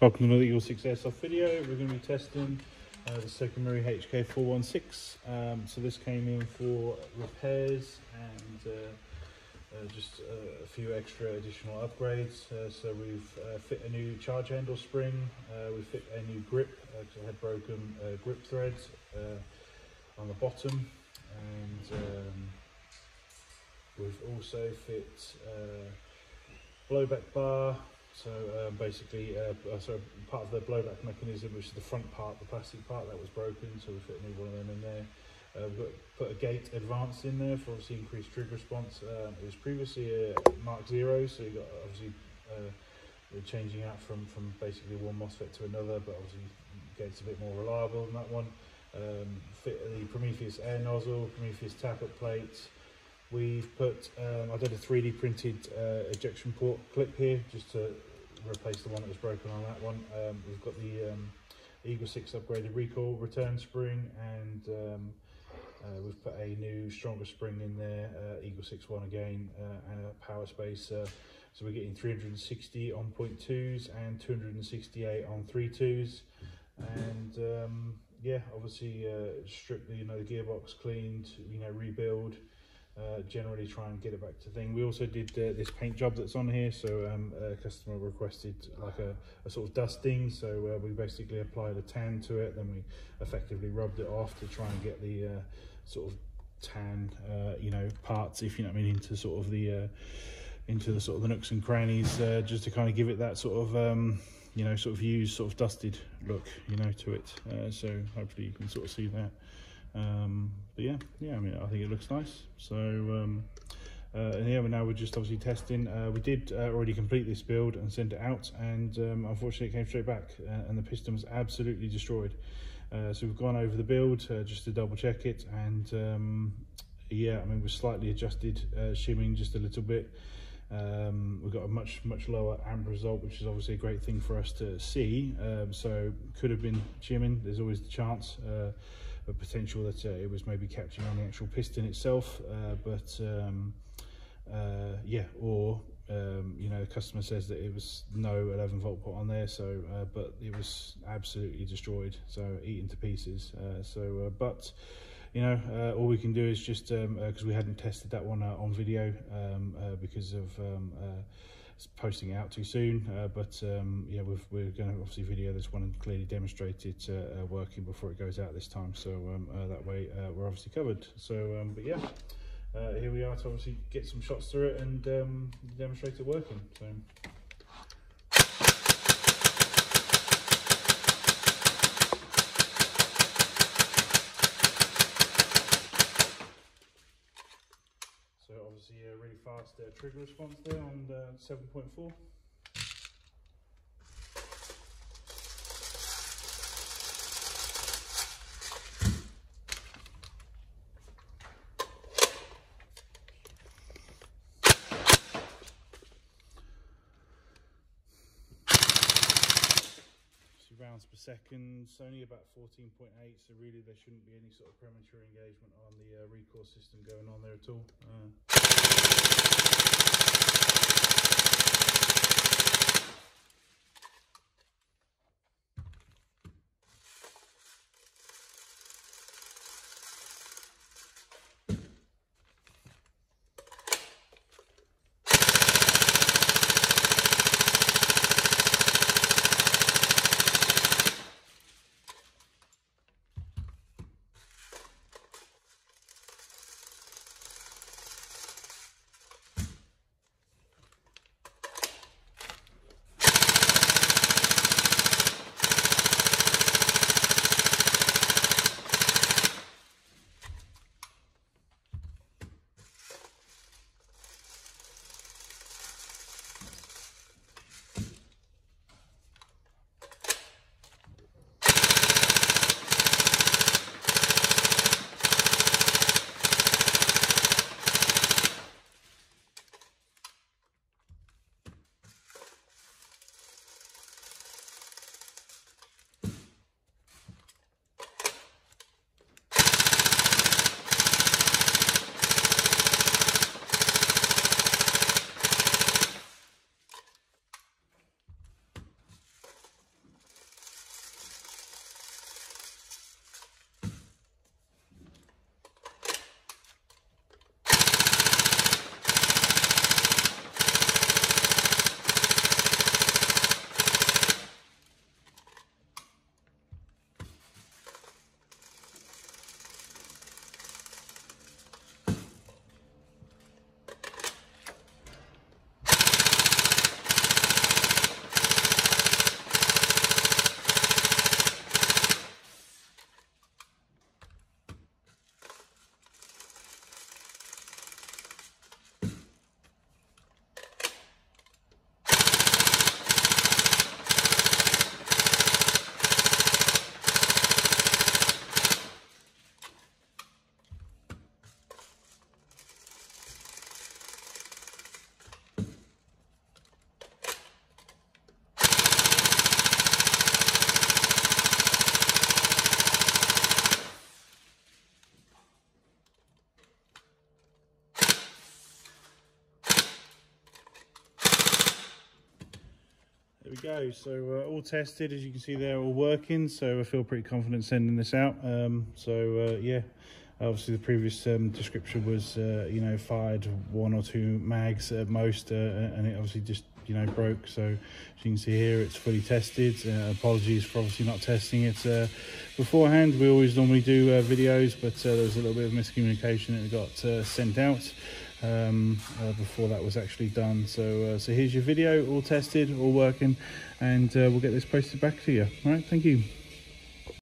Welcome to another EagleSix Airsoft video. We're going to be testing the secondary HK416. So this came in for repairs and just a few extra additional upgrades. So we've fit a new charge handle spring, we fit a new grip because I had broken grip threads on the bottom, and we've also fit blowback bar. So basically, part of the blowback mechanism, which is the front part, the plastic part, that was broken, so we fit a new one of them in there. We've put a gate advanced in there for obviously increased trigger response. It was previously a Mark 0, so you got obviously we're changing out from basically one MOSFET to another, but obviously gate's a bit more reliable than that one. Fit the Prometheus Air Nozzle, Prometheus Tappet plates. We've put, I did a 3D printed ejection port clip here just to replace the one that was broken on that one. We've got the EagleSix upgraded recoil return spring, and we've put a new stronger spring in there, EagleSix one again, and a power space. So we're getting 360 on 0.2s and 268 on 3.2s. And yeah, obviously strip the the gearbox cleaned, rebuild. Generally try and get it back to thing. We also did this paint job that's on here, so a customer requested like a sort of dusting, so we basically applied a tan to it, then we effectively rubbed it off to try and get the sort of tan parts, if you know what I mean, into sort of the nooks and crannies, just to kind of give it that sort of sort of used, sort of dusted look to it. So hopefully you can sort of see that. But yeah, I mean, I think it looks nice. So and yeah, now we're just obviously testing. We did already complete this build and send it out, and unfortunately it came straight back, and the piston was absolutely destroyed. So we've gone over the build just to double check it, and yeah, I mean, we're slightly adjusted, shimming just a little bit. We've got a much lower amp result, which is obviously a great thing for us to see. So could have been shimming, there's always the chance, a potential that it was maybe catching on the actual piston itself, yeah, or the customer says that it was no 11-volt put on there, so but it was absolutely destroyed, so eaten to pieces. But all we can do is just because we hadn't tested that one on video because of posting it out too soon, yeah, we're going to obviously video this one and clearly demonstrate it working before it goes out this time, so that way we're obviously covered. So but yeah, here we are to obviously get some shots through it and demonstrate it working. So obviously a really fast trigger response there on the 7.4. Rounds per second, it's only about 14.8, so really there shouldn't be any sort of premature engagement on the recoil system going on there at all. There we go. So all tested, as you can see, they're all working. So I feel pretty confident sending this out. Yeah, obviously the previous description was, you know, fired 1 or 2 mags at most, and it obviously just, you know, broke. So as you can see here, it's fully tested. Apologies for obviously not testing it beforehand. We always normally do videos, but there was a little bit of miscommunication and it got sent out before that was actually done. So here's your video, all tested, all working, and we'll get this posted back to you. All right, thank you.